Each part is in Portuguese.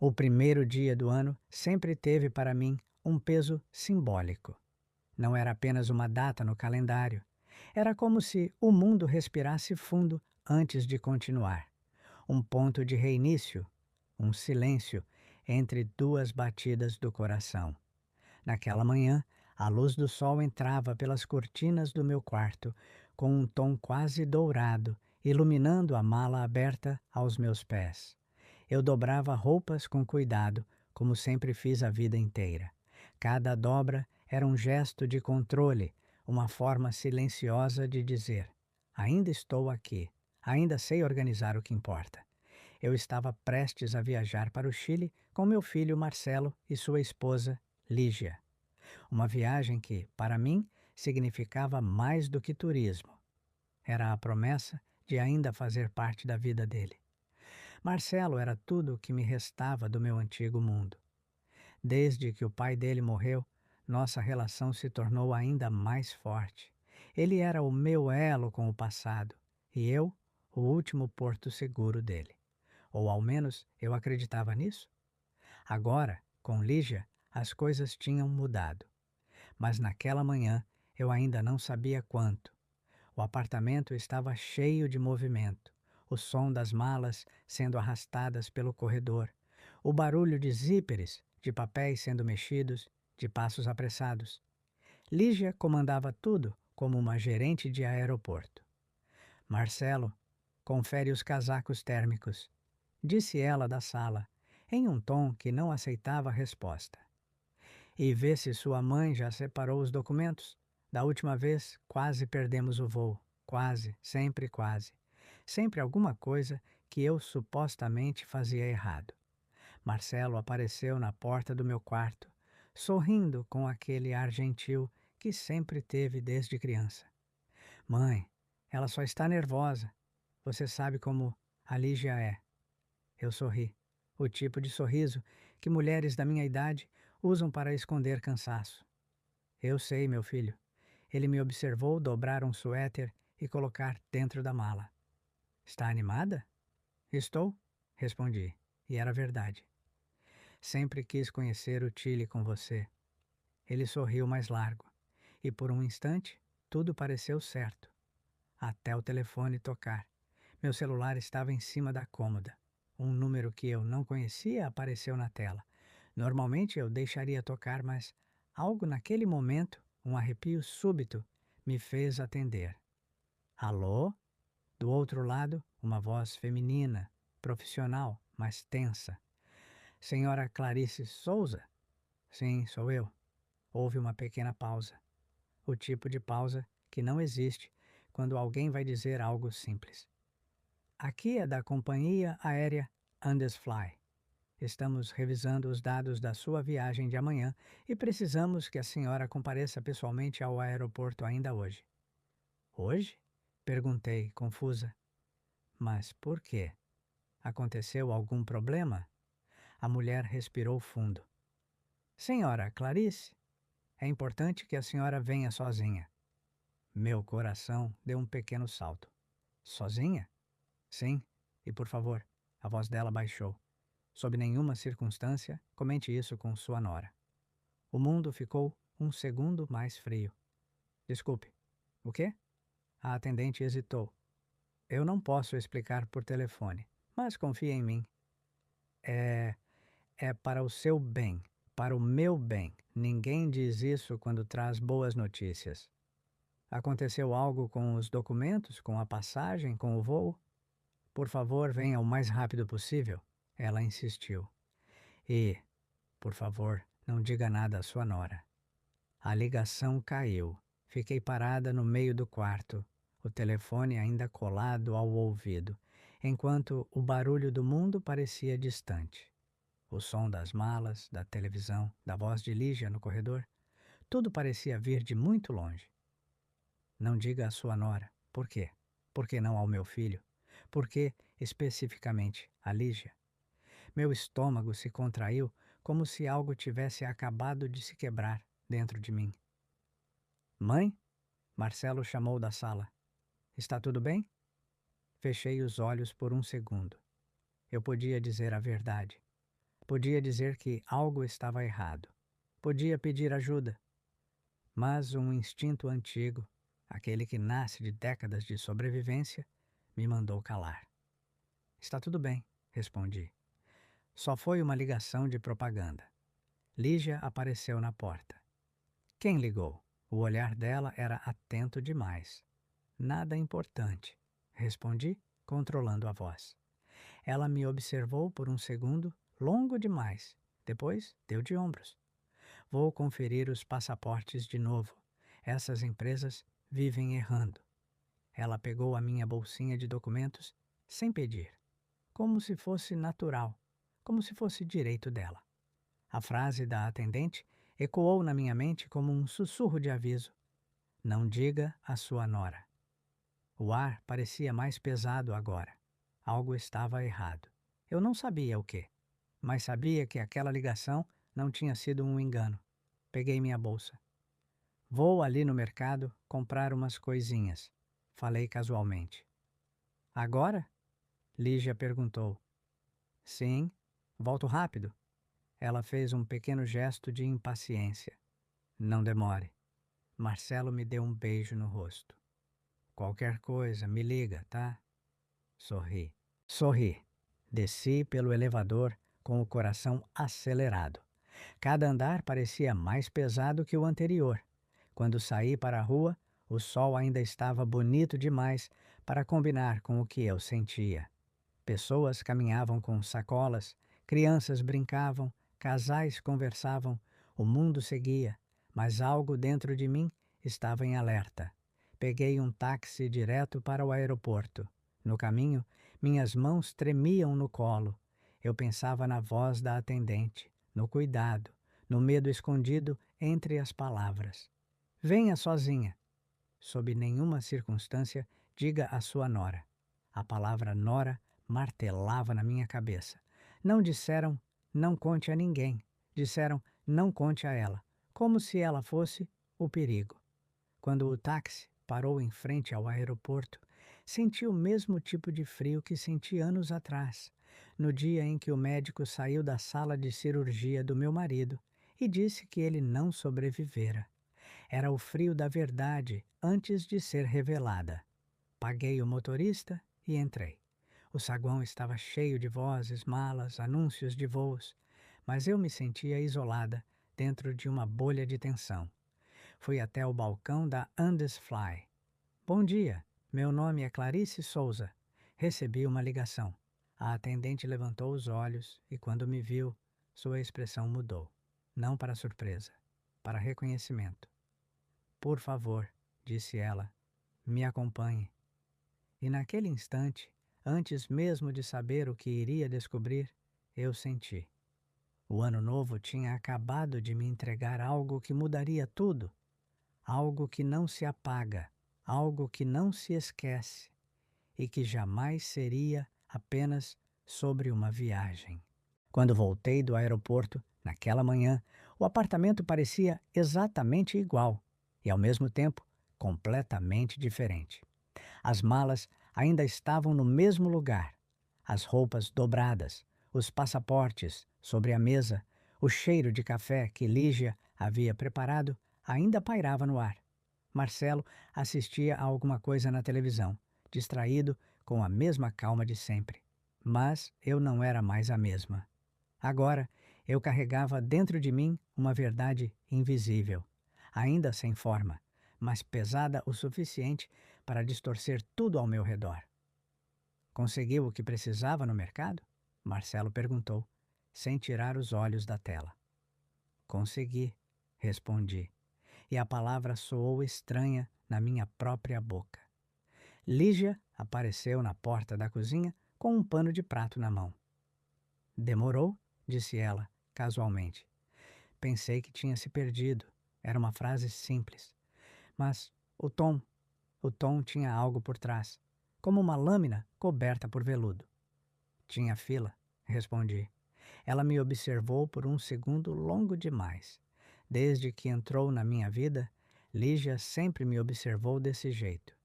O primeiro dia do ano sempre teve para mim um peso simbólico. Não era apenas uma data no calendário. Era como se o mundo respirasse fundo antes de continuar. Um ponto de reinício, um silêncio entre duas batidas do coração. Naquela manhã, a luz do sol entrava pelas cortinas do meu quarto, com um tom quase dourado, iluminando a mala aberta aos meus pés. Eu dobrava roupas com cuidado, como sempre fiz a vida inteira. Cada dobra era um gesto de controle, uma forma silenciosa de dizer: ainda estou aqui, ainda sei organizar o que importa. Eu estava prestes a viajar para o Chile com meu filho Marcelo e sua esposa Lígia. Uma viagem que, para mim, significava mais do que turismo. Era a promessa de ainda fazer parte da vida dele. Marcelo era tudo o que me restava do meu antigo mundo. Desde que o pai dele morreu, nossa relação se tornou ainda mais forte. Ele era o meu elo com o passado e eu, o último porto seguro dele. Ou ao menos eu acreditava nisso. Agora, com Lígia, as coisas tinham mudado. Mas naquela manhã eu ainda não sabia quanto. O apartamento estava cheio de movimento, o som das malas sendo arrastadas pelo corredor, o barulho de zíperes, de papéis sendo mexidos, de passos apressados. Lígia comandava tudo como uma gerente de aeroporto. Marcelo, confere os casacos térmicos, disse ela da sala, em um tom que não aceitava a resposta. E vê se sua mãe já separou os documentos. Da última vez, quase perdemos o voo. Quase, sempre quase. Sempre alguma coisa que eu supostamente fazia errado. Marcelo apareceu na porta do meu quarto, sorrindo com aquele ar gentil que sempre teve desde criança. Mãe, ela só está nervosa. Você sabe como a Lígia é. Eu sorri. O tipo de sorriso que mulheres da minha idade usam para esconder cansaço. Eu sei, meu filho. Ele me observou dobrar um suéter e colocar dentro da mala. Está animada? Estou, respondi. E era verdade. Sempre quis conhecer o Chile com você. Ele sorriu mais largo. E por um instante, tudo pareceu certo. Até o telefone tocar. Meu celular estava em cima da cômoda. Um número que eu não conhecia apareceu na tela. Normalmente eu deixaria tocar, mas algo naquele momento, um arrepio súbito, me fez atender. Alô? Do outro lado, uma voz feminina, profissional, mas tensa. Senhora Clarice Souza? Sim, sou eu. Houve uma pequena pausa. O tipo de pausa que não existe quando alguém vai dizer algo simples. Aqui é da companhia aérea Andesfly. Estamos revisando os dados da sua viagem de amanhã e precisamos que a senhora compareça pessoalmente ao aeroporto ainda hoje. Hoje? Perguntei, confusa. Mas por quê? Aconteceu algum problema? A mulher respirou fundo. Senhora Clarice, é importante que a senhora venha sozinha. Meu coração deu um pequeno salto. Sozinha? Sim, e por favor, a voz dela baixou. Sob nenhuma circunstância, comente isso com sua nora. O mundo ficou um segundo mais frio. Desculpe. O quê? A atendente hesitou. Eu não posso explicar por telefone, mas confie em mim. É. É para o seu bem, para o meu bem. Ninguém diz isso quando traz boas notícias. Aconteceu algo com os documentos, com a passagem, com o voo? Por favor, venha o mais rápido possível. Ela insistiu. E, por favor, não diga nada à sua nora. A ligação caiu. Fiquei parada no meio do quarto, o telefone ainda colado ao ouvido, enquanto o barulho do mundo parecia distante. O som das malas, da televisão, da voz de Lígia no corredor, tudo parecia vir de muito longe. Não diga à sua nora. Por quê? Por que não ao meu filho? Por que, especificamente, a Lígia? Meu estômago se contraiu como se algo tivesse acabado de se quebrar dentro de mim. Mãe? Marcelo chamou da sala. Está tudo bem? Fechei os olhos por um segundo. Eu podia dizer a verdade. Podia dizer que algo estava errado. Podia pedir ajuda. Mas um instinto antigo, aquele que nasce de décadas de sobrevivência, me mandou calar. Está tudo bem, respondi. Só foi uma ligação de propaganda. Lígia apareceu na porta. Quem ligou? O olhar dela era atento demais. Nada importante, respondi, controlando a voz. Ela me observou por um segundo, longo demais. Depois deu de ombros. Vou conferir os passaportes de novo. Essas empresas vivem errando. Ela pegou a minha bolsinha de documentos sem pedir, como se fosse natural, como se fosse direito dela. A frase da atendente ecoou na minha mente como um sussurro de aviso. Não diga à sua nora. O ar parecia mais pesado agora. Algo estava errado. Eu não sabia o quê, mas sabia que aquela ligação não tinha sido um engano. Peguei minha bolsa. Vou ali no mercado comprar umas coisinhas. Falei casualmente. Agora? Lígia perguntou. Sim, volto rápido. Ela fez um pequeno gesto de impaciência. Não demore. Marcelo me deu um beijo no rosto. Qualquer coisa, me liga, tá? Sorri. Sorri. Desci pelo elevador com o coração acelerado. Cada andar parecia mais pesado que o anterior. Quando saí para a rua, o sol ainda estava bonito demais para combinar com o que eu sentia. Pessoas caminhavam com sacolas, crianças brincavam, casais conversavam, o mundo seguia, mas algo dentro de mim estava em alerta. Peguei um táxi direto para o aeroporto. No caminho, minhas mãos tremiam no colo. Eu pensava na voz da atendente, no cuidado, no medo escondido entre as palavras. Venha sozinha. Sob nenhuma circunstância, diga à sua nora. A palavra nora martelava na minha cabeça. Não disseram, não conte a ninguém. Disseram, não conte a ela, como se ela fosse o perigo. Quando o táxi parou em frente ao aeroporto, senti o mesmo tipo de frio que senti anos atrás, no dia em que o médico saiu da sala de cirurgia do meu marido e disse que ele não sobrevivera. Era o frio da verdade antes de ser revelada. Paguei o motorista e entrei. O saguão estava cheio de vozes, malas, anúncios de voos, mas eu me sentia isolada dentro de uma bolha de tensão. Fui até o balcão da Andes Fly. Bom dia, meu nome é Clarice Souza. Recebi uma ligação. A atendente levantou os olhos e, quando me viu, sua expressão mudou. Não para surpresa, para reconhecimento. Por favor, disse ela, me acompanhe. E naquele instante, antes mesmo de saber o que iria descobrir, eu senti. O ano novo tinha acabado de me entregar algo que mudaria tudo. Algo que não se apaga, algo que não se esquece e que jamais seria apenas sobre uma viagem. Quando voltei do aeroporto, naquela manhã, o apartamento parecia exatamente igual e, ao mesmo tempo, completamente diferente. As malas ainda estavam no mesmo lugar, as roupas dobradas, os passaportes sobre a mesa, o cheiro de café que Lígia havia preparado ainda pairava no ar. Marcelo assistia a alguma coisa na televisão, distraído com a mesma calma de sempre. Mas eu não era mais a mesma. Agora, eu carregava dentro de mim uma verdade invisível, ainda sem forma, mas pesada o suficiente para distorcer tudo ao meu redor. Conseguiu o que precisava no mercado? Marcelo perguntou, sem tirar os olhos da tela. Consegui, respondi, e a palavra soou estranha na minha própria boca. Lígia apareceu na porta da cozinha com um pano de prato na mão. Demorou? Disse ela, casualmente. Pensei que tinha se perdido. Era uma frase simples. Mas o tom tinha algo por trás, como uma lâmina coberta por veludo. Tinha fila, respondi. Ela me observou por um segundo longo demais. Desde que entrou na minha vida, Lígia sempre me observou desse jeito.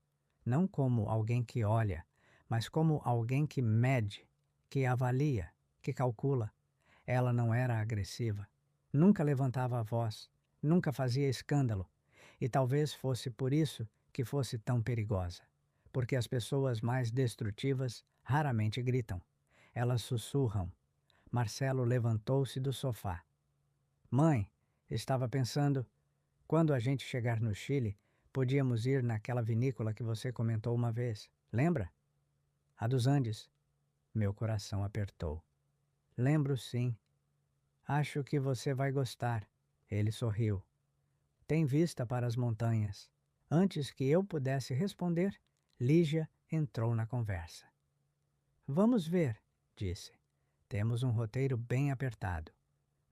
Não como alguém que olha, mas como alguém que mede, que avalia, que calcula. Ela não era agressiva, nunca levantava a voz, nunca fazia escândalo, e talvez fosse por isso que fosse tão perigosa, porque as pessoas mais destrutivas raramente gritam, elas sussurram. Marcelo levantou-se do sofá. Mãe, estava pensando, quando a gente chegar no Chile, podíamos ir naquela vinícola que você comentou uma vez, lembra? A dos Andes. Meu coração apertou. Lembro sim. Acho que você vai gostar. Ele sorriu. Tem vista para as montanhas. Antes que eu pudesse responder, Lígia entrou na conversa. Vamos ver, disse. Temos um roteiro bem apertado.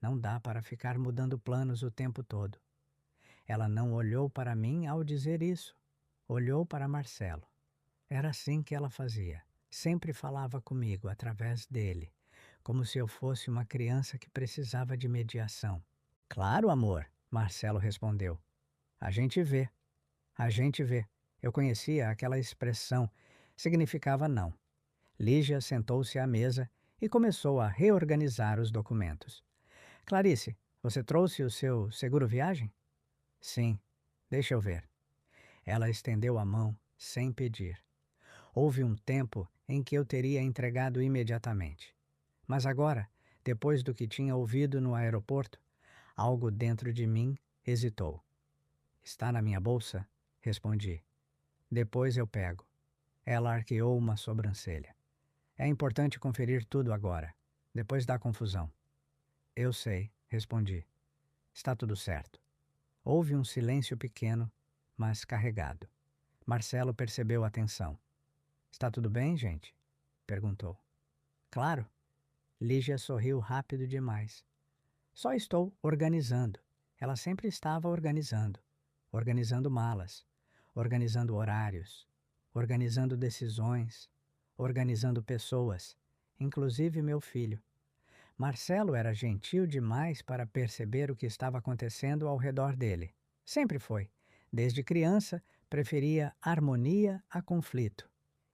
Não dá para ficar mudando planos o tempo todo. Ela não olhou para mim ao dizer isso. Olhou para Marcelo. Era assim que ela fazia. Sempre falava comigo através dele, como se eu fosse uma criança que precisava de mediação. Claro, amor, Marcelo respondeu. A gente vê. A gente vê. Eu conhecia aquela expressão. Significava não. Lígia sentou-se à mesa e começou a reorganizar os documentos. Clarice, você trouxe o seu seguro-viagem? Sim. Deixa eu ver. Ela estendeu a mão sem pedir. Houve um tempo em que eu teria entregado imediatamente. Mas agora, depois do que tinha ouvido no aeroporto, algo dentro de mim hesitou. Está na minha bolsa? Respondi. Depois eu pego. Ela arqueou uma sobrancelha. É importante conferir tudo agora. Depois dá confusão. Eu sei, respondi. Está tudo certo. Houve um silêncio pequeno, mas carregado. Marcelo percebeu a tensão. Está tudo bem, gente? Perguntou. Claro. Lígia sorriu rápido demais. Só estou organizando. Ela sempre estava organizando. Organizando malas, organizando horários, organizando decisões, organizando pessoas, inclusive meu filho. Marcelo era gentil demais para perceber o que estava acontecendo ao redor dele. Sempre foi. Desde criança, preferia harmonia a conflito.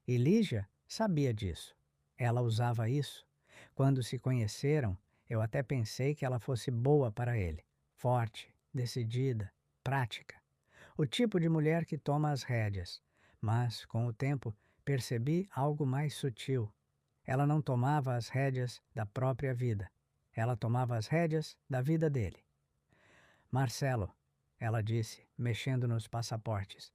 E Lígia sabia disso. Ela usava isso. Quando se conheceram, eu até pensei que ela fosse boa para ele. Forte, decidida, prática. O tipo de mulher que toma as rédeas. Mas, com o tempo, percebi algo mais sutil. Ela não tomava as rédeas da própria vida. Ela tomava as rédeas da vida dele. Marcelo, ela disse, mexendo nos passaportes.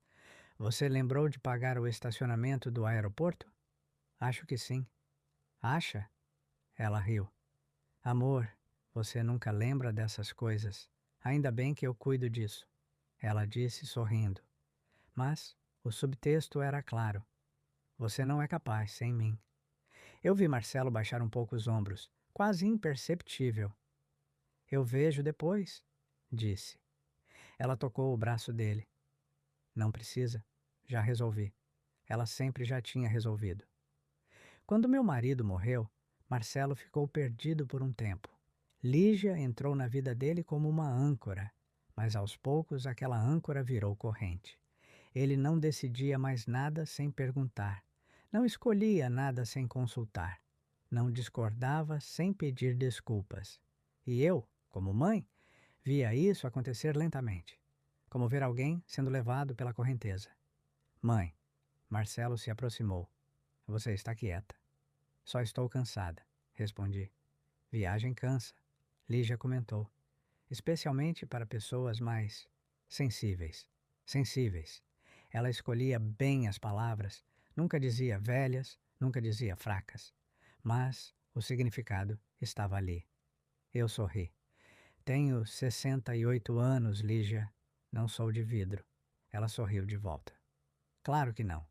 Você lembrou de pagar o estacionamento do aeroporto? Acho que sim. Acha? Ela riu. Amor, você nunca lembra dessas coisas. Ainda bem que eu cuido disso. Ela disse, sorrindo. Mas o subtexto era claro. Você não é capaz sem mim. Eu vi Marcelo baixar um pouco os ombros, quase imperceptível. Eu vejo depois, disse. Ela tocou o braço dele. Não precisa. Já resolvi. Ela sempre já tinha resolvido. Quando meu marido morreu, Marcelo ficou perdido por um tempo. Lígia entrou na vida dele como uma âncora, mas aos poucos aquela âncora virou corrente. Ele não decidia mais nada sem perguntar, não escolhia nada sem consultar, não discordava sem pedir desculpas. E eu, como mãe, via isso acontecer lentamente, como ver alguém sendo levado pela correnteza. Mãe, Marcelo se aproximou. Você está quieta. Só estou cansada, respondi. Viagem cansa, Lígia comentou. Especialmente para pessoas mais sensíveis. Sensíveis. Ela escolhia bem as palavras, nunca dizia velhas, nunca dizia fracas. Mas o significado estava ali. Eu sorri. Tenho 68 anos, Lígia. Não sou de vidro. Ela sorriu de volta. Claro que não.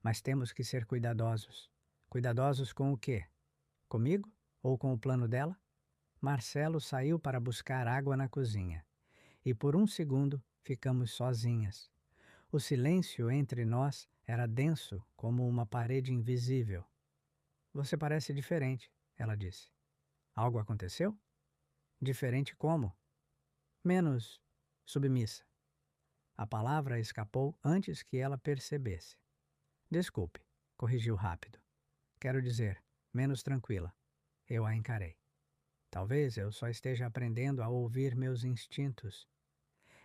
Mas temos que ser cuidadosos. Cuidadosos com o quê? Comigo? Ou com o plano dela? Marcelo saiu para buscar água na cozinha. E por um segundo ficamos sozinhas. O silêncio entre nós era denso como uma parede invisível. Você parece diferente, ela disse. Algo aconteceu? Diferente como? Menos submissa. A palavra escapou antes que ela percebesse. Desculpe, corrigiu rápido. Quero dizer, menos tranquila. Eu a encarei. Talvez eu só esteja aprendendo a ouvir meus instintos.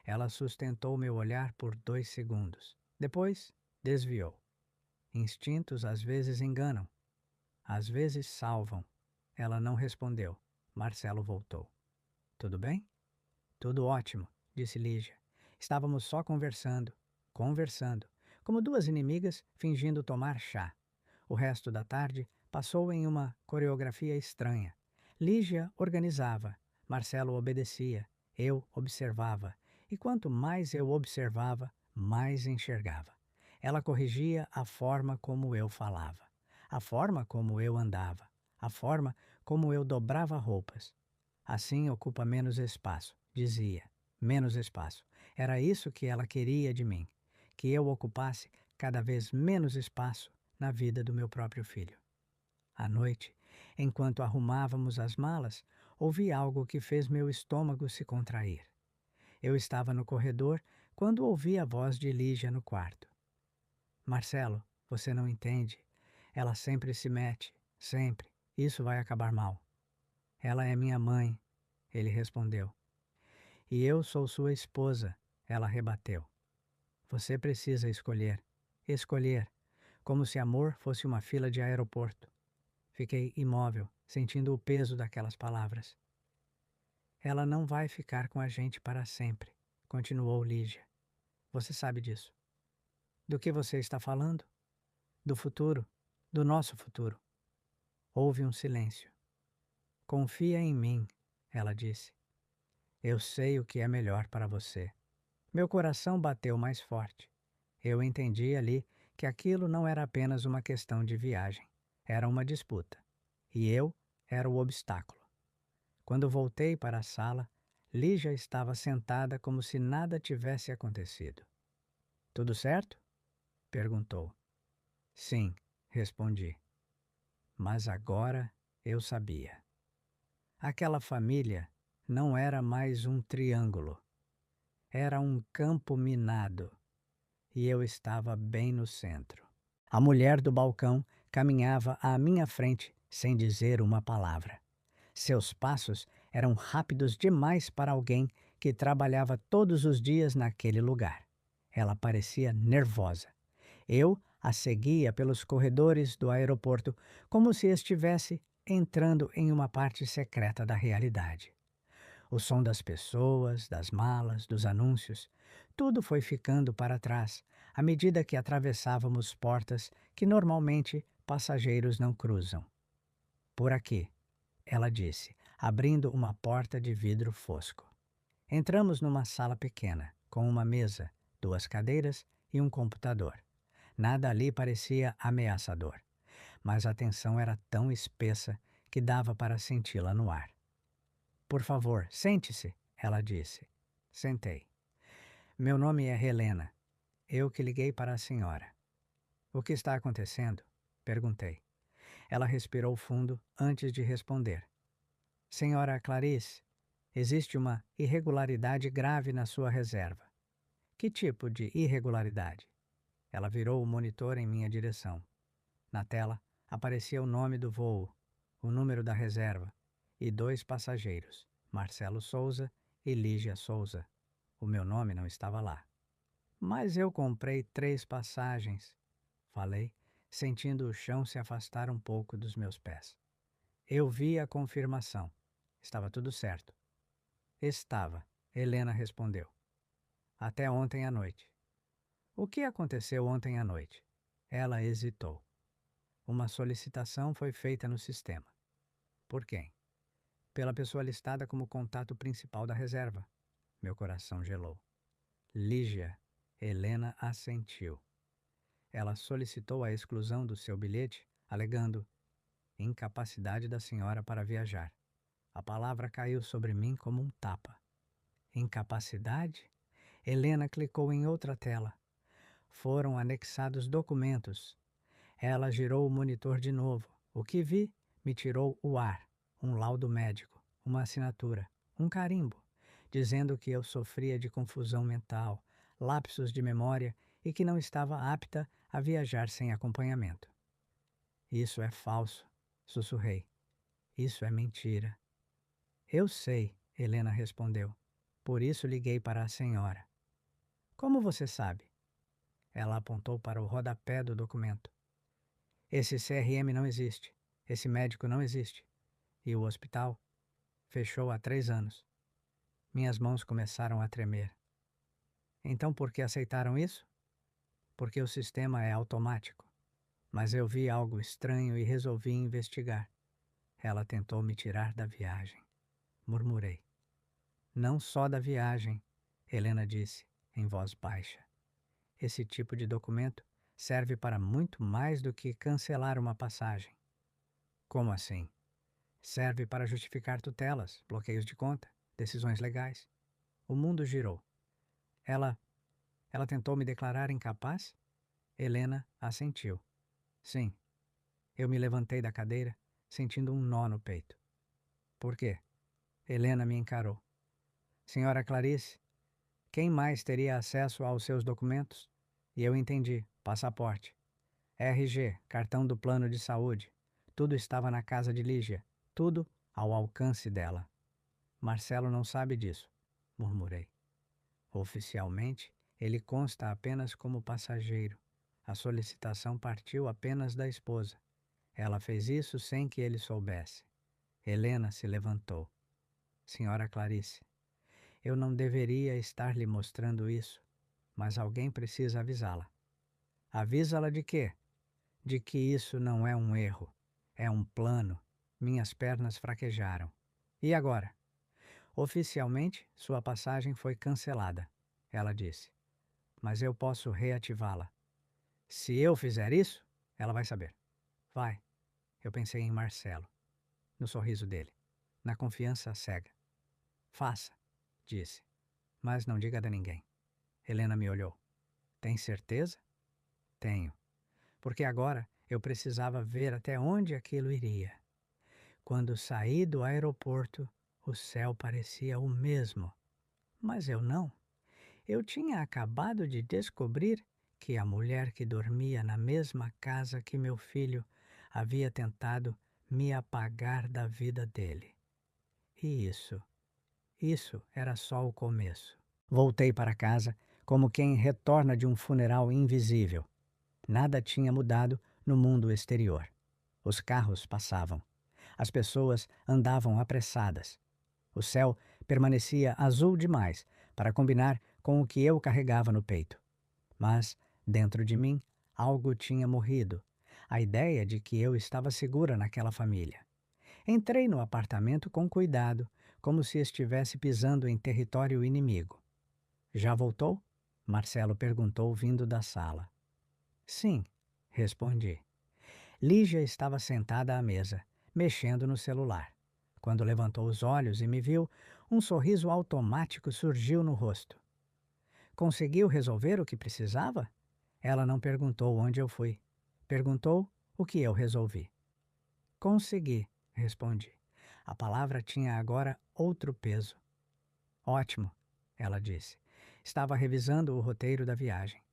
Ela sustentou meu olhar por 2 segundos. Depois, desviou. Instintos às vezes enganam, às vezes salvam. Ela não respondeu. Marcelo voltou. Tudo bem? Tudo ótimo, disse Lígia. Estávamos só conversando, como duas inimigas fingindo tomar chá. O resto da tarde passou em uma coreografia estranha. Lígia organizava, Marcelo obedecia, eu observava, e quanto mais eu observava, mais enxergava. Ela corrigia a forma como eu falava, a forma como eu andava, a forma como eu dobrava roupas. Assim ocupa menos espaço, dizia. Menos espaço. Era isso que ela queria de mim, que eu ocupasse cada vez menos espaço na vida do meu próprio filho. À noite, enquanto arrumávamos as malas, ouvi algo que fez meu estômago se contrair. Eu estava no corredor quando ouvi a voz de Lígia no quarto. Marcelo, você não entende. Ela sempre se mete, sempre. Isso vai acabar mal. Ela é minha mãe, ele respondeu. E eu sou sua esposa, ela rebateu. Você precisa escolher. Escolher, como se amor fosse uma fila de aeroporto. Fiquei imóvel, sentindo o peso daquelas palavras. Ela não vai ficar com a gente para sempre, continuou Lígia. Você sabe disso. Do que você está falando? Do futuro, do nosso futuro. Houve um silêncio. Confia em mim, ela disse. Eu sei o que é melhor para você. Meu coração bateu mais forte. Eu entendi ali que aquilo não era apenas uma questão de viagem. Era uma disputa. E eu era o obstáculo. Quando voltei para a sala, Lígia estava sentada como se nada tivesse acontecido. Tudo certo? Perguntou. Sim, respondi. Mas agora eu sabia. Aquela família não era mais um triângulo. Era um campo minado. E eu estava bem no centro. A mulher do balcão caminhava à minha frente sem dizer uma palavra. Seus passos eram rápidos demais para alguém que trabalhava todos os dias naquele lugar. Ela parecia nervosa. Eu a seguia pelos corredores do aeroporto como se estivesse entrando em uma parte secreta da realidade. O som das pessoas, das malas, dos anúncios, tudo foi ficando para trás à medida que atravessávamos portas que normalmente passageiros não cruzam. Por aqui, ela disse, abrindo uma porta de vidro fosco. Entramos numa sala pequena, com uma mesa, 2 cadeiras e um computador. Nada ali parecia ameaçador, mas a tensão era tão espessa que dava para senti-la no ar. Por favor, sente-se, ela disse. Sentei. Meu nome é Helena. Eu que liguei para a senhora. O que está acontecendo? Perguntei. Ela respirou fundo antes de responder. Senhora Clarice, existe uma irregularidade grave na sua reserva. Que tipo de irregularidade? Ela virou o monitor em minha direção. Na tela aparecia o nome do voo, o número da reserva e 2 passageiros, Marcelo Souza e Lígia Souza. O meu nome não estava lá. Mas eu comprei 3 passagens, falei, sentindo o chão se afastar um pouco dos meus pés. Eu vi a confirmação. Estava tudo certo. Estava, Helena respondeu. Até ontem à noite. O que aconteceu ontem à noite? Ela hesitou. Uma solicitação foi feita no sistema. Por quem? Pela pessoa listada como contato principal da reserva. Meu coração gelou. Lígia. Helena assentiu. Ela solicitou a exclusão do seu bilhete, alegando incapacidade da senhora para viajar. A palavra caiu sobre mim como um tapa. Incapacidade? Helena clicou em outra tela. Foram anexados documentos. Ela girou o monitor de novo. O que vi me tirou o ar. Um laudo médico, uma assinatura, um carimbo, dizendo que eu sofria de confusão mental, lapsos de memória e que não estava apta a viajar sem acompanhamento. Isso é falso, sussurrei. Isso é mentira. Eu sei, Helena respondeu. Por isso liguei para a senhora. Como você sabe? Ela apontou para o rodapé do documento. Esse CRM não existe. Esse médico não existe. E o hospital fechou há 3 anos. Minhas mãos começaram a tremer. Então por que aceitaram isso? Porque o sistema é automático. Mas eu vi algo estranho e resolvi investigar. Ela tentou me tirar da viagem. Murmurei. Não só da viagem, Helena disse, em voz baixa. Esse tipo de documento serve para muito mais do que cancelar uma passagem. Como assim? Serve para justificar tutelas, bloqueios de conta, decisões legais. O mundo girou. Ela tentou me declarar incapaz? Helena assentiu. Sim. Eu me levantei da cadeira, sentindo um nó no peito. Por quê? Helena me encarou. Senhora Clarice, quem mais teria acesso aos seus documentos? E eu entendi. Passaporte. RG, cartão do plano de saúde. Tudo estava na casa de Lígia. Tudo ao alcance dela. Marcelo não sabe disso, murmurei. Oficialmente, ele consta apenas como passageiro. A solicitação partiu apenas da esposa. Ela fez isso sem que ele soubesse. Helena se levantou. Senhora Clarice, eu não deveria estar lhe mostrando isso, mas alguém precisa avisá-la. Avisa-la de quê? De que isso não é um erro, é um plano. Minhas pernas fraquejaram. E agora? Oficialmente, sua passagem foi cancelada, ela disse. Mas eu posso reativá-la. Se eu fizer isso, ela vai saber. Vai. Eu pensei em Marcelo, no sorriso dele, na confiança cega. Faça, disse. Mas não diga a ninguém. Helena me olhou. Tem certeza? Tenho. Porque agora eu precisava ver até onde aquilo iria. Quando saí do aeroporto, o céu parecia o mesmo. Mas eu não. Eu tinha acabado de descobrir que a mulher que dormia na mesma casa que meu filho havia tentado me apagar da vida dele. E isso era só o começo. Voltei para casa como quem retorna de um funeral invisível. Nada tinha mudado no mundo exterior. Os carros passavam. As pessoas andavam apressadas. O céu permanecia azul demais para combinar com o que eu carregava no peito. Mas, dentro de mim, algo tinha morrido. A ideia de que eu estava segura naquela família. Entrei no apartamento com cuidado, como se estivesse pisando em território inimigo. Já voltou? Marcelo perguntou vindo da sala. Sim, respondi. Lígia estava sentada à mesa, mexendo no celular. Quando levantou os olhos e me viu, um sorriso automático surgiu no rosto. Conseguiu resolver o que precisava? Ela não perguntou onde eu fui. Perguntou o que eu resolvi. Consegui, respondi. A palavra tinha agora outro peso. Ótimo, ela disse. Estava revisando o roteiro da viagem.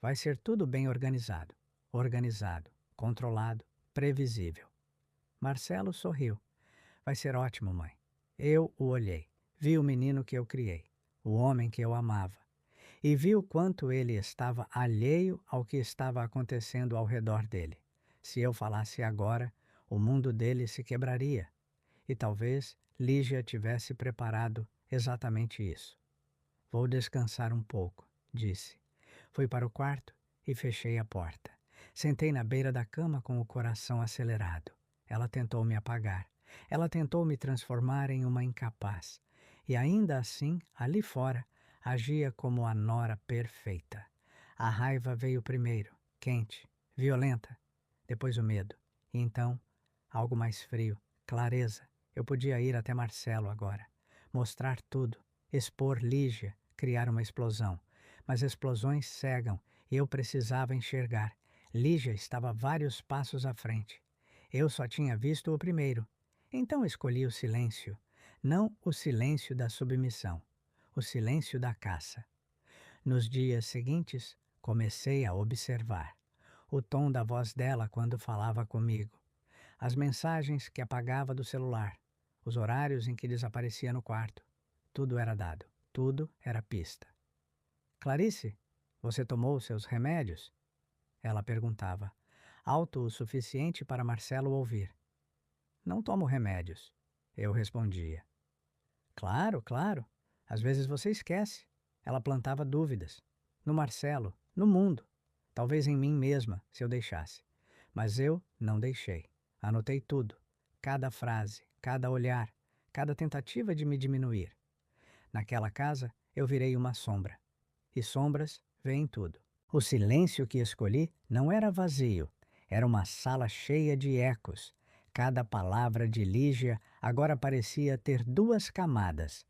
Vai ser tudo bem organizado. Organizado, controlado, previsível. Marcelo sorriu. Vai ser ótimo, mãe. Eu o olhei. Vi o menino que eu criei, o homem que eu amava. E vi o quanto ele estava alheio ao que estava acontecendo ao redor dele. Se eu falasse agora, o mundo dele se quebraria. E talvez Lígia tivesse preparado exatamente isso. Vou descansar um pouco, disse. Fui para o quarto e fechei a porta. Sentei na beira da cama com o coração acelerado. Ela tentou me apagar. Ela tentou me transformar em uma incapaz. E ainda assim, ali fora, agia como a nora perfeita. A raiva veio primeiro, quente, violenta, depois o medo. E então, algo mais frio, clareza. Eu podia ir até Marcelo agora, mostrar tudo, expor Lígia, criar uma explosão. Mas explosões cegam e eu precisava enxergar. Lígia estava vários passos à frente. Eu só tinha visto o primeiro. Então escolhi o silêncio, não o silêncio da submissão, o silêncio da caça. Nos dias seguintes, comecei a observar o tom da voz dela quando falava comigo, as mensagens que apagava do celular, os horários em que desaparecia no quarto. Tudo era dado, tudo era pista. Clarice, você tomou seus remédios? Ela perguntava, alto o suficiente para Marcelo ouvir. Não tomo remédios, eu respondia. Claro, claro. Às vezes você esquece. Ela plantava dúvidas. No Marcelo, no mundo. Talvez em mim mesma, se eu deixasse. Mas eu não deixei. Anotei tudo. Cada frase, cada olhar, cada tentativa de me diminuir. Naquela casa, eu virei uma sombra. E sombras veem tudo. O silêncio que escolhi não era vazio. Era uma sala cheia de ecos. Cada palavra de Lígia agora parecia ter duas camadas.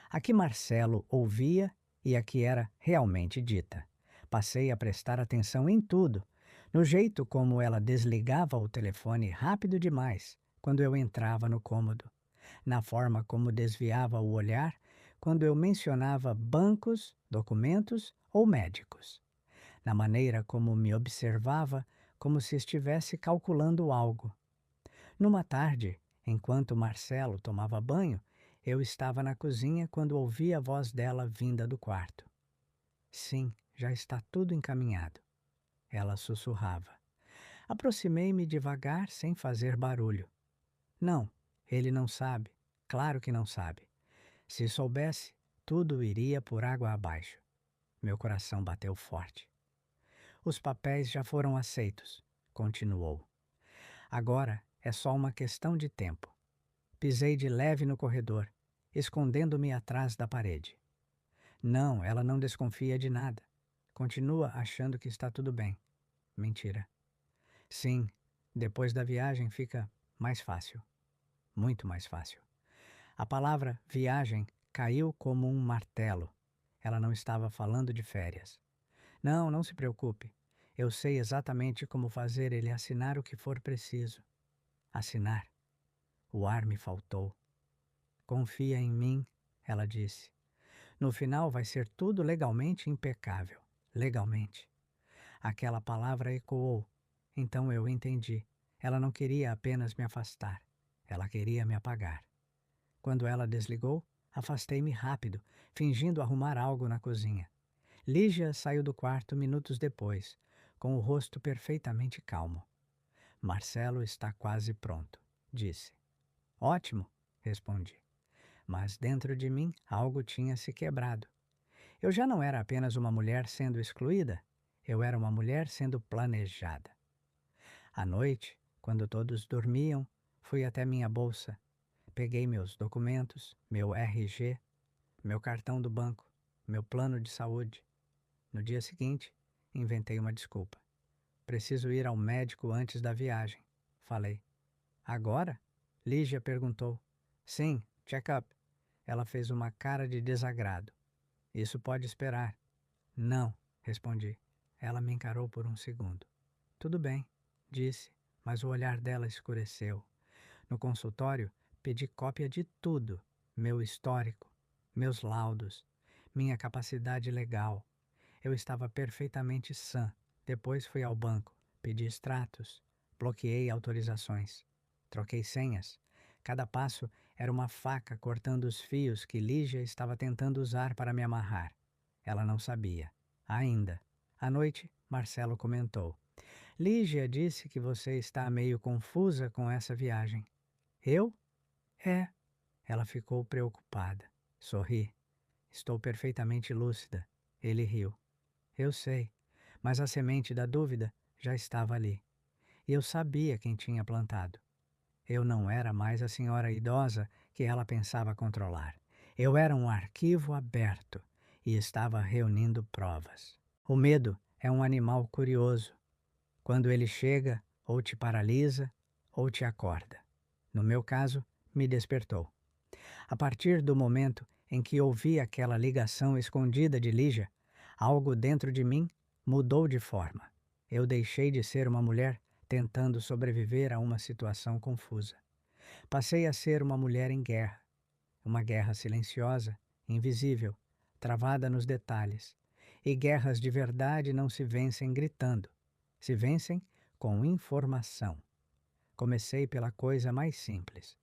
A que Marcelo ouvia e a que era realmente dita. Passei a prestar atenção em tudo, no jeito como ela desligava o telefone rápido demais quando eu entrava no cômodo, na forma como desviava o olhar quando eu mencionava bancos, documentos ou médicos, na maneira como me observava como se estivesse calculando algo. Numa tarde, enquanto Marcelo tomava banho, eu estava na cozinha quando ouvi a voz dela vinda do quarto. Sim, já está tudo encaminhado. Ela sussurrava. Aproximei-me devagar, sem fazer barulho. Não, ele não sabe. Claro que não sabe. Se soubesse, tudo iria por água abaixo. Meu coração bateu forte. Os papéis já foram aceitos, continuou. Agora é só uma questão de tempo. Pisei de leve no corredor, escondendo-me atrás da parede. Não, ela não desconfia de nada. Continua achando que está tudo bem. Mentira. Sim, depois da viagem fica mais fácil. Muito mais fácil. A palavra viagem caiu como um martelo. Ela não estava falando de férias. Não, não se preocupe. Eu sei exatamente como fazer ele assinar o que for preciso. Assinar. O ar me faltou. Confia em mim, ela disse. No final vai ser tudo legalmente impecável. Legalmente. Aquela palavra ecoou. Então eu entendi. Ela não queria apenas me afastar. Ela queria me apagar. Quando ela desligou, afastei-me rápido, fingindo arrumar algo na cozinha. Lígia saiu do quarto minutos depois, com o rosto perfeitamente calmo. Marcelo está quase pronto, disse. Ótimo, respondi. Mas dentro de mim algo tinha se quebrado. Eu já não era apenas uma mulher sendo excluída, eu era uma mulher sendo planejada. À noite, quando todos dormiam, fui até minha bolsa. Peguei meus documentos, meu RG, meu cartão do banco, meu plano de saúde. No dia seguinte, inventei uma desculpa. Preciso ir ao médico antes da viagem, falei. Agora? Lígia perguntou. Sim, check-up. Ela fez uma cara de desagrado. Isso pode esperar. Não, respondi. Ela me encarou por um segundo. Tudo bem, disse, mas o olhar dela escureceu. No consultório, pedi cópia de tudo: meu histórico, meus laudos, minha capacidade legal. Eu estava perfeitamente sã. Depois fui ao banco, pedi extratos, bloqueei autorizações, troquei senhas. Cada passo era uma faca cortando os fios que Lígia estava tentando usar para me amarrar. Ela não sabia. Ainda. À noite, Marcelo comentou. Lígia disse que você está meio confusa com essa viagem. Eu? É. Ela ficou preocupada. Sorri. Estou perfeitamente lúcida. Ele riu. Eu sei, mas a semente da dúvida já estava ali. E eu sabia quem tinha plantado. Eu não era mais a senhora idosa que ela pensava controlar. Eu era um arquivo aberto e estava reunindo provas. O medo é um animal curioso. Quando ele chega, ou te paralisa, ou te acorda. No meu caso, me despertou. A partir do momento em que ouvi aquela ligação escondida de Lígia, algo dentro de mim mudou de forma. Eu deixei de ser uma mulher tentando sobreviver a uma situação confusa. Passei a ser uma mulher em guerra. Uma guerra silenciosa, invisível, travada nos detalhes. E guerras de verdade não se vencem gritando. Se vencem com informação. Comecei pela coisa mais simples.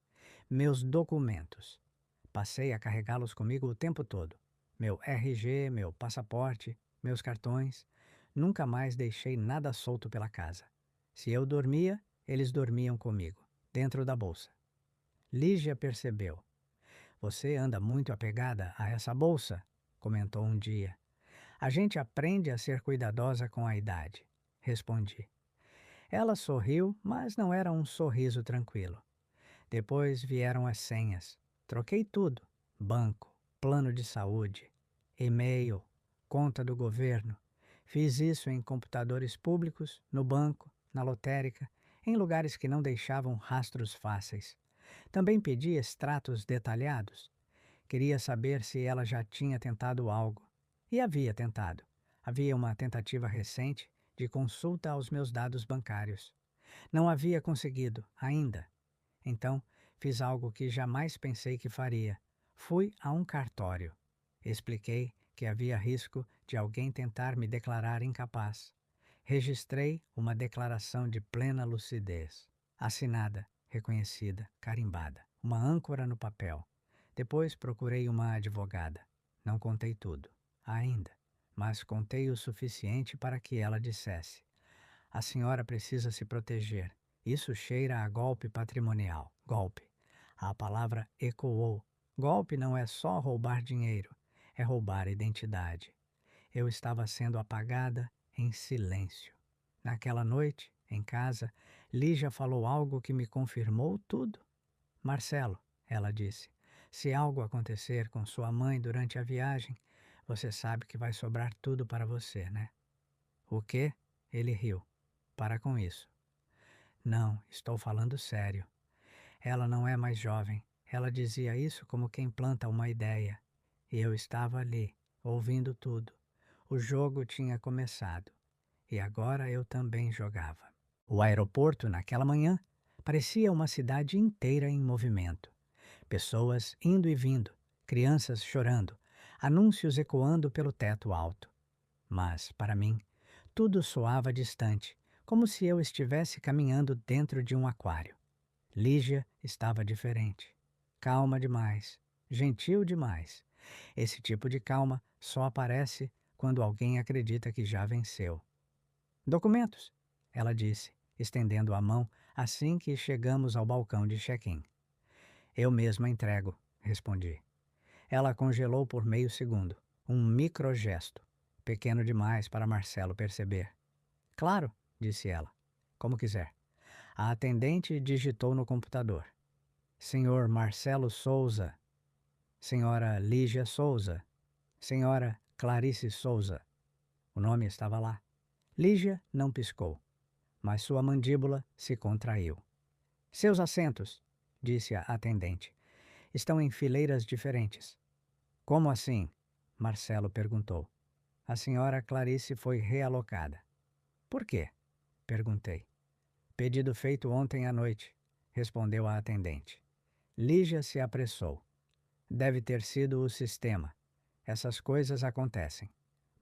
Meus documentos. Passei a carregá-los comigo o tempo todo. Meu RG, meu passaporte, meus cartões. Nunca mais deixei nada solto pela casa. Se eu dormia, eles dormiam comigo, dentro da bolsa. Lígia percebeu. Você anda muito apegada a essa bolsa, comentou um dia. A gente aprende a ser cuidadosa com a idade, respondi. Ela sorriu, mas não era um sorriso tranquilo. Depois vieram as senhas. Troquei tudo: banco, plano de saúde, e-mail, conta do governo. Fiz isso em computadores públicos, no banco, na lotérica, em lugares que não deixavam rastros fáceis. Também pedi extratos detalhados. Queria saber se ela já tinha tentado algo. E havia tentado. Havia uma tentativa recente de consulta aos meus dados bancários. Não havia conseguido, ainda. Então, fiz algo que jamais pensei que faria. Fui a um cartório. Expliquei que havia risco de alguém tentar me declarar incapaz. Registrei uma declaração de plena lucidez. Assinada, reconhecida, carimbada. Uma âncora no papel. Depois procurei uma advogada. Não contei tudo, ainda, mas contei o suficiente para que ela dissesse: a senhora precisa se proteger. Isso cheira a golpe patrimonial. Golpe. A palavra ecoou. Golpe não é só roubar dinheiro, é roubar identidade. Eu estava sendo apagada em silêncio. Naquela noite, em casa, Lígia falou algo que me confirmou tudo. Marcelo, ela disse, se algo acontecer com sua mãe durante a viagem, você sabe que vai sobrar tudo para você, né? O quê? Ele riu. Para com isso. Não, estou falando sério. Ela não é mais jovem. Ela dizia isso como quem planta uma ideia. E eu estava ali, ouvindo tudo. O jogo tinha começado. E agora eu também jogava. O aeroporto, naquela manhã, parecia uma cidade inteira em movimento. Pessoas indo e vindo, crianças chorando, anúncios ecoando pelo teto alto. Mas, para mim, tudo soava distante, como se eu estivesse caminhando dentro de um aquário. Lígia estava diferente. Calma demais, gentil demais. Esse tipo de calma só aparece quando alguém acredita que já venceu. Documentos, ela disse, estendendo a mão assim que chegamos ao balcão de check-in. Eu mesma entrego, respondi. Ela congelou por meio segundo, um microgesto, pequeno demais para Marcelo perceber. Claro, disse ela, como quiser. A atendente digitou no computador. Senhor Marcelo Souza. Senhora Lígia Souza. Senhora Clarice Souza. O nome estava lá. Lígia não piscou, mas sua mandíbula se contraiu. Seus assentos, disse a atendente, estão em fileiras diferentes. Como assim? Marcelo perguntou. A senhora Clarice foi realocada. Por quê? Perguntei. Pedido feito ontem à noite, respondeu a atendente. Lígia se apressou. Deve ter sido o sistema. Essas coisas acontecem.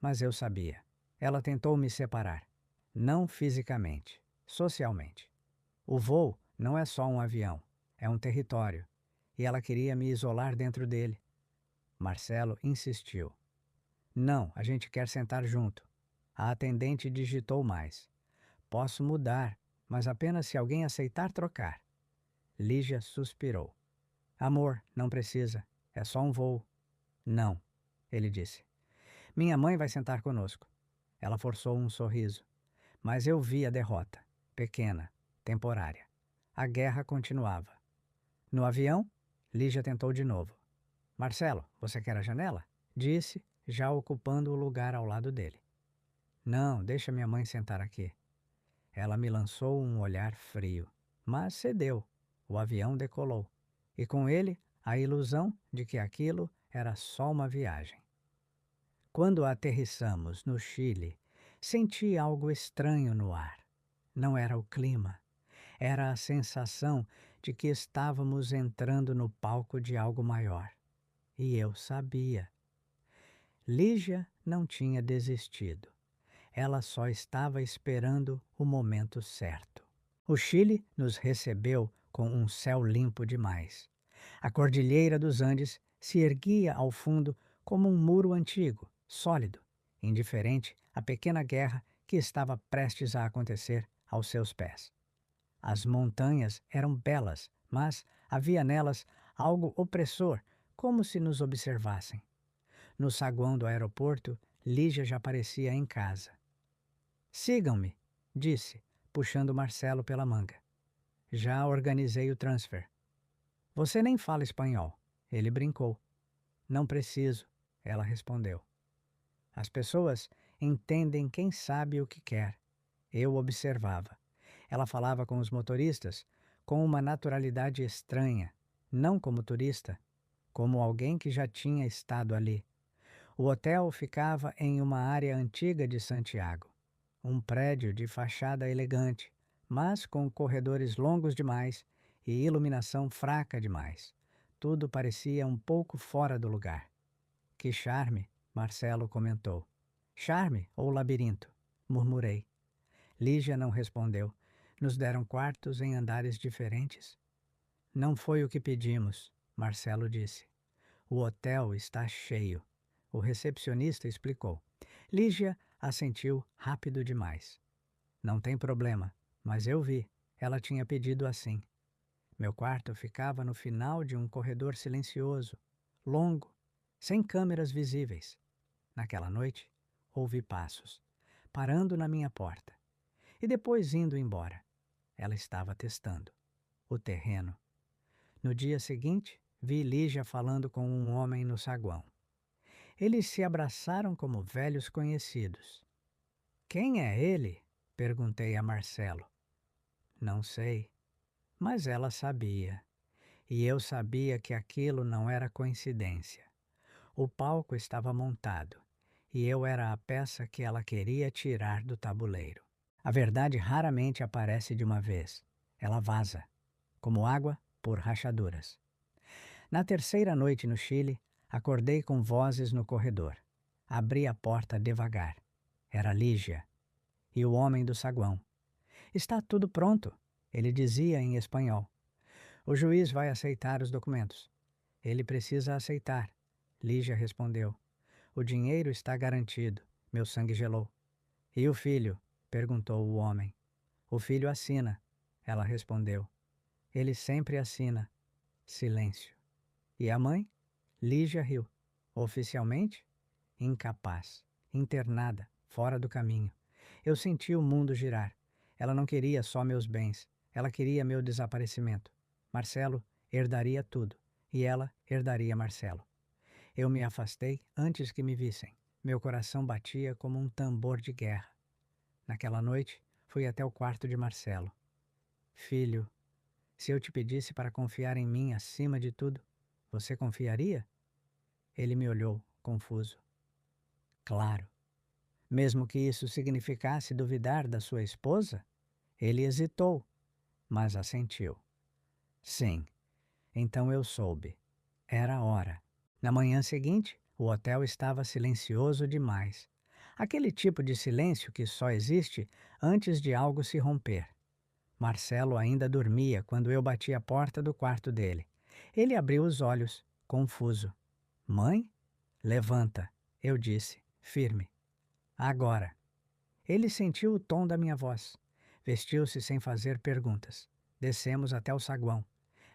Mas eu sabia. Ela tentou me separar. Não fisicamente, socialmente. O voo não é só um avião, é um território. E ela queria me isolar dentro dele. Marcelo insistiu. Não, a gente quer sentar junto. A atendente digitou mais. Posso mudar, mas apenas se alguém aceitar trocar. Lígia suspirou. Amor, não precisa. É só um voo. Não, ele disse. Minha mãe vai sentar conosco. Ela forçou um sorriso. Mas eu vi a derrota. Pequena, temporária. A guerra continuava. No avião, Lígia tentou de novo. Marcelo, você quer a janela? Disse, já ocupando o lugar ao lado dele. Não, deixa minha mãe sentar aqui. Ela me lançou um olhar frio, mas cedeu. O avião decolou. E com ele, a ilusão de que aquilo era só uma viagem. Quando aterrissamos no Chile, senti algo estranho no ar. Não era o clima, era a sensação de que estávamos entrando no palco de algo maior. E eu sabia. Lígia não tinha desistido. Ela só estava esperando o momento certo. O Chile nos recebeu com um céu limpo demais. A Cordilheira dos Andes se erguia ao fundo como um muro antigo, sólido, indiferente à pequena guerra que estava prestes a acontecer aos seus pés. As montanhas eram belas, mas havia nelas algo opressor, como se nos observassem. No saguão do aeroporto, Lígia já parecia em casa. "Sigam-me", disse, puxando Marcelo pela manga. "Já organizei o transfer." "Você nem fala espanhol." Ele brincou. "Não preciso", ela respondeu. As pessoas entendem quem sabe o que quer. Eu observava. Ela falava com os motoristas com uma naturalidade estranha, não como turista, como alguém que já tinha estado ali. O hotel ficava em uma área antiga de Santiago, um prédio de fachada elegante, mas com corredores longos demais e iluminação fraca demais. Tudo parecia um pouco fora do lugar. "Que charme", Marcelo comentou. "Charme ou labirinto?" murmurei. Lígia não respondeu. Nos deram quartos em andares diferentes. "Não foi o que pedimos", Marcelo disse. "O hotel está cheio", o recepcionista explicou. Lígia assentiu rápido demais. "Não tem problema, mas eu vi. Ela tinha pedido assim." Meu quarto ficava no final de um corredor silencioso, longo, sem câmeras visíveis. Naquela noite, ouvi passos, parando na minha porta, e depois indo embora. Ela estava testando o terreno. No dia seguinte, vi Lígia falando com um homem no saguão. Eles se abraçaram como velhos conhecidos. "Quem é ele?" perguntei a Marcelo. "Não sei." Mas ela sabia. E eu sabia que aquilo não era coincidência. O palco estava montado, e eu era a peça que ela queria tirar do tabuleiro. A verdade raramente aparece de uma vez. Ela vaza, como água por rachaduras. Na terceira noite no Chile, acordei com vozes no corredor. Abri a porta devagar. Era Lígia. E o homem do saguão. "Está tudo pronto", ele dizia em espanhol. "O juiz vai aceitar os documentos." "Ele precisa aceitar", Lígia respondeu. "O dinheiro está garantido." Meu sangue gelou. "E o filho?" perguntou o homem. "O filho assina", ela respondeu. "Ele sempre assina." Silêncio. "E a mãe?" Lígia riu. "Oficialmente? Incapaz. Internada, fora do caminho." Eu senti o mundo girar. Ela não queria só meus bens. Ela queria meu desaparecimento. Marcelo herdaria tudo. E ela herdaria Marcelo. Eu me afastei antes que me vissem. Meu coração batia como um tambor de guerra. Naquela noite, fui até o quarto de Marcelo. "Filho, se eu te pedisse para confiar em mim acima de tudo, você confiaria?" Ele me olhou, confuso. "Claro." "Mesmo que isso significasse duvidar da sua esposa?" Ele hesitou, mas assentiu. "Sim." Então eu soube. Era a hora. Na manhã seguinte, o hotel estava silencioso demais. Aquele tipo de silêncio que só existe antes de algo se romper. Marcelo ainda dormia quando eu bati a porta do quarto dele. Ele abriu os olhos, confuso. "Mãe?" "Levanta", eu disse, firme. "Agora." Ele sentiu o tom da minha voz. Vestiu-se sem fazer perguntas. Descemos até o saguão.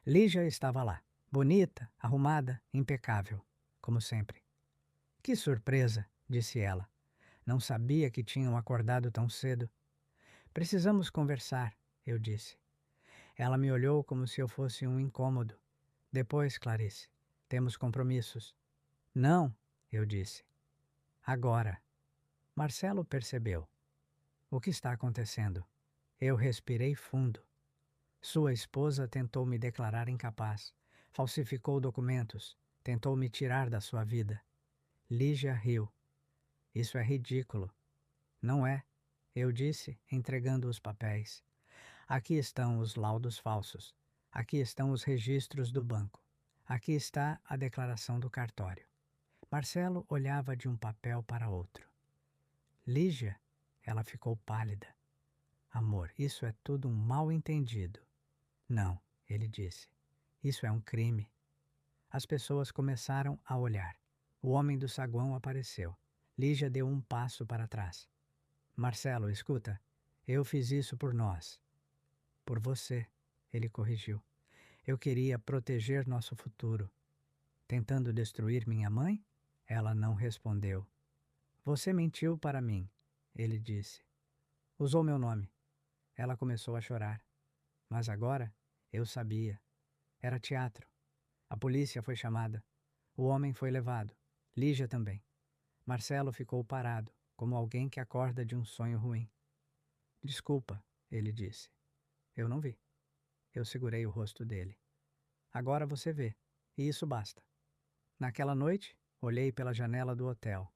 Lígia estava lá, bonita, arrumada, impecável, como sempre. "Que surpresa", disse ela. "Não sabia que tinham acordado tão cedo." "Precisamos conversar", eu disse. Ela me olhou como se eu fosse um incômodo. "Depois, Clarice. Temos compromissos." "Não", eu disse. "Agora." Marcelo percebeu. "O que está acontecendo?" Eu respirei fundo. "Sua esposa tentou me declarar incapaz. Falsificou documentos. Tentou me tirar da sua vida." Lígia riu. "Isso é ridículo." "Não é", eu disse, entregando os papéis. "Aqui estão os laudos falsos. Aqui estão os registros do banco. Aqui está a declaração do cartório." Marcelo olhava de um papel para outro. "Lígia?" Ela ficou pálida. "Amor, isso é tudo um mal-entendido." "Não", ele disse. "Isso é um crime." As pessoas começaram a olhar. O homem do saguão apareceu. Lígia deu um passo para trás. Marcelo, escuta. Eu fiz isso por nós. Por você, ele corrigiu. Eu queria proteger nosso futuro. Tentando destruir minha mãe? Ela não respondeu. Você mentiu para mim, ele disse. Usou meu nome. Ela começou a chorar. Mas agora eu sabia. Era teatro. A polícia foi chamada. O homem foi levado. Lígia também. Marcelo ficou parado, como alguém que acorda de um sonho ruim. Desculpa, ele disse. Eu não vi. Eu segurei o rosto dele. Agora você vê, e isso basta. Naquela noite, olhei pela janela do hotel.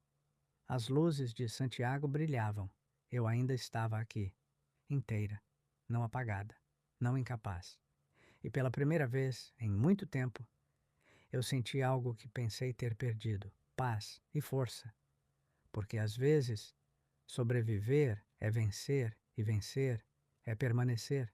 As luzes de Santiago brilhavam. Eu ainda estava aqui, inteira, não apagada, não incapaz. E pela primeira vez, em muito tempo, eu senti algo que pensei ter perdido: paz e força. Porque às vezes, sobreviver é vencer e vencer é permanecer.